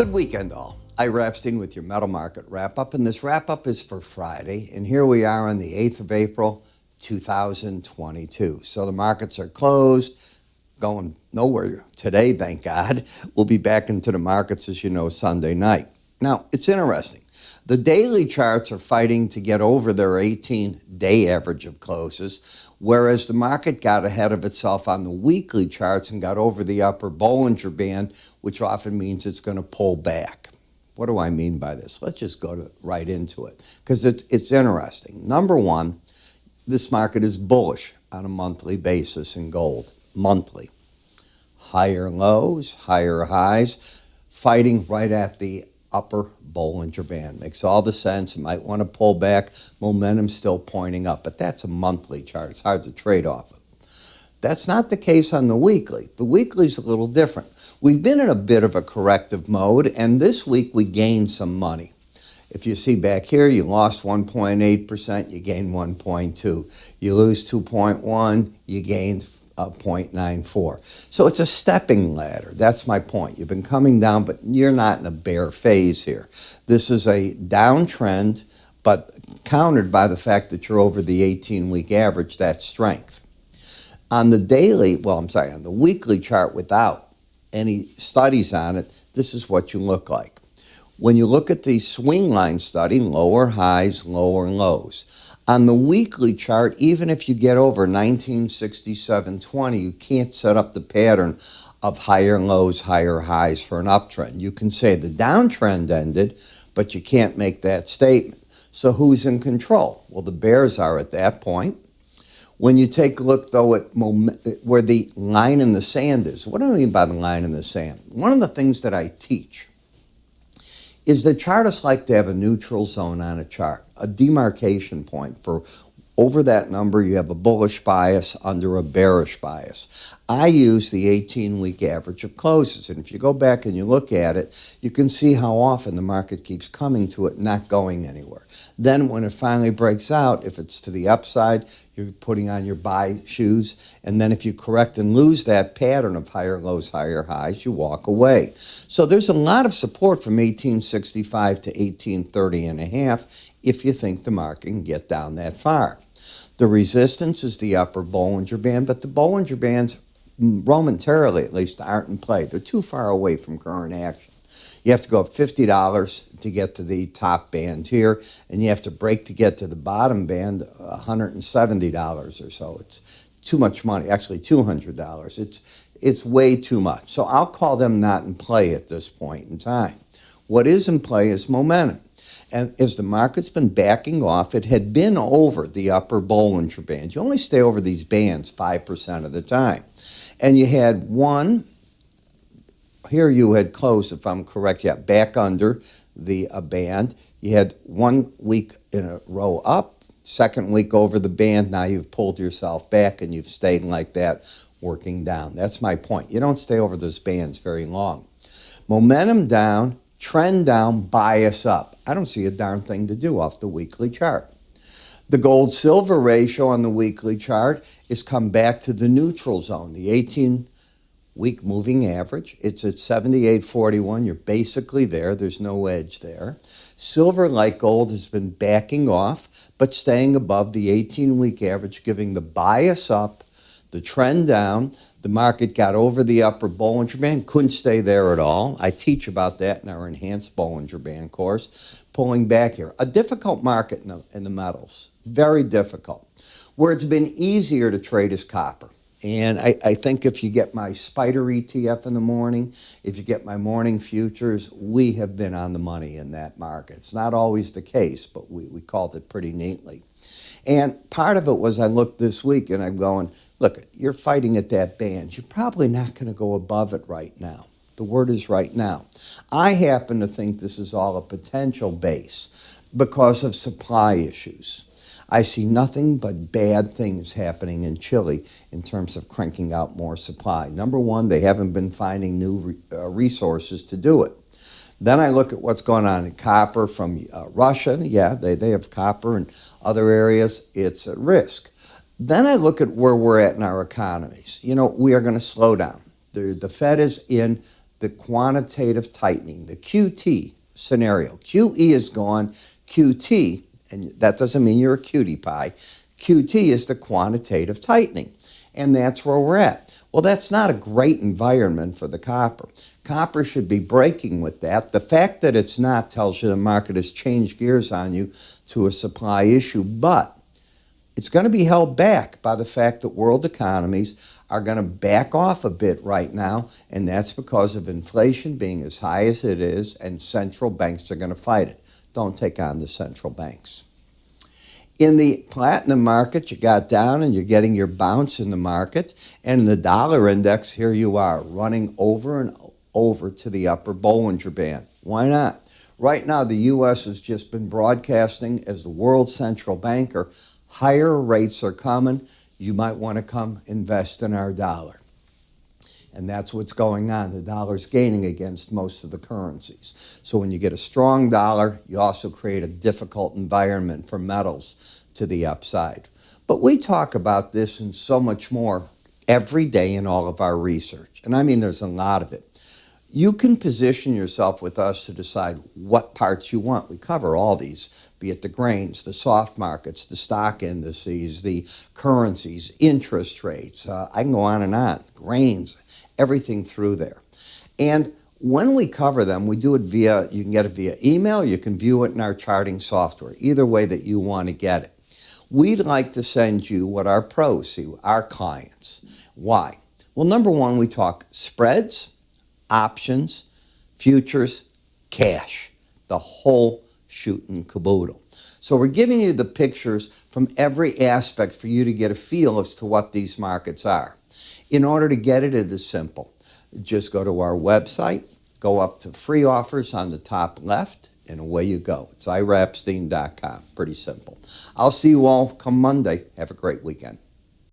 Good weekend, all. Ira Epstein with your metal market wrap-up, and this wrap-up is for Friday, and here we are on the 8th of April, 2022. So the markets are closed, going nowhere today, thank God. We'll be back into the markets, as you know, Sunday night. Now, it's interesting. The daily charts are fighting to get over their 18-day average of closes, whereas the market got ahead of itself on the weekly charts and got over the upper Bollinger Band, which often means it's going to pull back. What do I mean by this? Let's just go right into it, because it's interesting. Number one, this market is bullish on a monthly basis in gold. Monthly. Higher lows, higher highs, fighting right at the upper Bollinger Band. Makes all the sense. You might want to pull back. Momentum's still pointing up, but that's a monthly chart. It's hard to trade off of. That's not the case on the weekly. The weekly's a little different. We've been in a bit of a corrective mode, and this week we gained some money. If you see back here, you lost 1.8%, you gained 1.2. You lose 2.1, you gained 0.94. So it's a stepping ladder. That's my point. You've been coming down, but you're not in a bear phase here. This is a downtrend, but countered by the fact that you're over the 18-week average. That's strength. On the on the weekly chart without any studies on it, this is what you look like. When you look at the swing line study, lower highs, lower lows. On the weekly chart, even if you get over 1967.20, you can't set up the pattern of higher lows, higher highs for an uptrend. You can say the downtrend ended, but you can't make that statement. So who's in control? Well, the bears are at that point. When you take a look, though, at where the line in the sand is, what do I mean by the line in the sand? One of the things that I teach is that chartists like to have a neutral zone on a chart, a demarcation point. For over that number, you have a bullish bias under a bearish bias. I use the 18-week average of closes, and if you go back and you look at it, you can see how often the market keeps coming to it, not going anywhere. Then when it finally breaks out, if it's to the upside, you're putting on your buy shoes, and then if you correct and lose that pattern of higher lows, higher highs, you walk away. So there's a lot of support from 1865 to 1830 and a half if you think the market can get down that far. The resistance is the upper Bollinger Band, but the Bollinger Bands, momentarily at least, aren't in play. They're too far away from current action. You have to go up $50 to get to the top band here, and you have to break to get to the bottom band, $170 or so. It's too much money, actually $200. It's way too much. So I'll call them not in play at this point in time. What is in play is momentum. And as the market's been backing off, it had been over the upper Bollinger Band. You only stay over these bands 5% of the time. And you had one, here you had closed, if I'm correct, back under the band. You had 1 week in a row up, second week over the band. Now you've pulled yourself back and you've stayed like that, working down. That's my point. You don't stay over those bands very long. Momentum down, trend down, bias up. I don't see a darn thing to do off the weekly chart. The gold-silver ratio on the weekly chart is come back to the neutral zone, the 18-week moving average. It's at 78.41. You're basically there. There's no edge there. Silver, like gold, has been backing off, but staying above the 18-week average, giving the bias up, the trend down. The market got over the upper Bollinger Band, couldn't stay there at all. I teach about that in our enhanced Bollinger Band course. Pulling back here. A difficult market in the metals. Very difficult. Where it's been easier to trade is copper. And I think if you get my Spider ETF in the morning, if you get my morning futures, we have been on the money in that market. It's not always the case, but we called it pretty neatly. And part of it was I looked this week and I'm going, look, you're fighting at that band. You're probably not going to go above it right now. The word is right now. I happen to think this is all a potential base because of supply issues. I see nothing but bad things happening in Chile in terms of cranking out more supply. Number one, they haven't been finding new resources to do it. Then I look at what's going on in copper from Russia. Yeah, they have copper in other areas. It's at risk. Then I look at where we're at in our economies. You know, we are going to slow down. The Fed is in the quantitative tightening, the QT scenario. QE is gone, QT, and that doesn't mean you're a cutie pie. QT is the quantitative tightening, and that's where we're at. Well, that's not a great environment for the copper. Copper should be breaking with that. The fact that it's not tells you the market has changed gears on you to a supply issue, but it's going to be held back by the fact that world economies are going to back off a bit right now, and that's because of inflation being as high as it is, and central banks are going to fight it. Don't take on the central banks. In the platinum market, you got down and you're getting your bounce in the market, and in the dollar index, here you are, running over and over to the upper Bollinger Band. Why not? Right now, the U.S. has just been broadcasting as the world central banker. Higher rates are coming. You might want to come invest in our dollar. And that's what's going on. The dollar's gaining against most of the currencies. So when you get a strong dollar, you also create a difficult environment for metals to the upside. But we talk about this and so much more every day in all of our research. And I mean, there's a lot of it. You can position yourself with us to decide what parts you want. We cover all these, be it the grains, the soft markets, the stock indices, the currencies, interest rates. I can go on, grains, everything through there. And when we cover them, we do it you can get it via email, you can view it in our charting software, either way that you want to get it. We'd like to send you what our pros see, our clients. Why? Well, number one, we talk spreads, options, futures, cash, the whole shooting caboodle. So we're giving you the pictures from every aspect for you to get a feel as to what these markets are. In order to get it, it is simple. Just go to our website, go up to free offers on the top left, and away you go. It's iraepstein.com. Pretty simple. I'll see you all come Monday. Have a great weekend.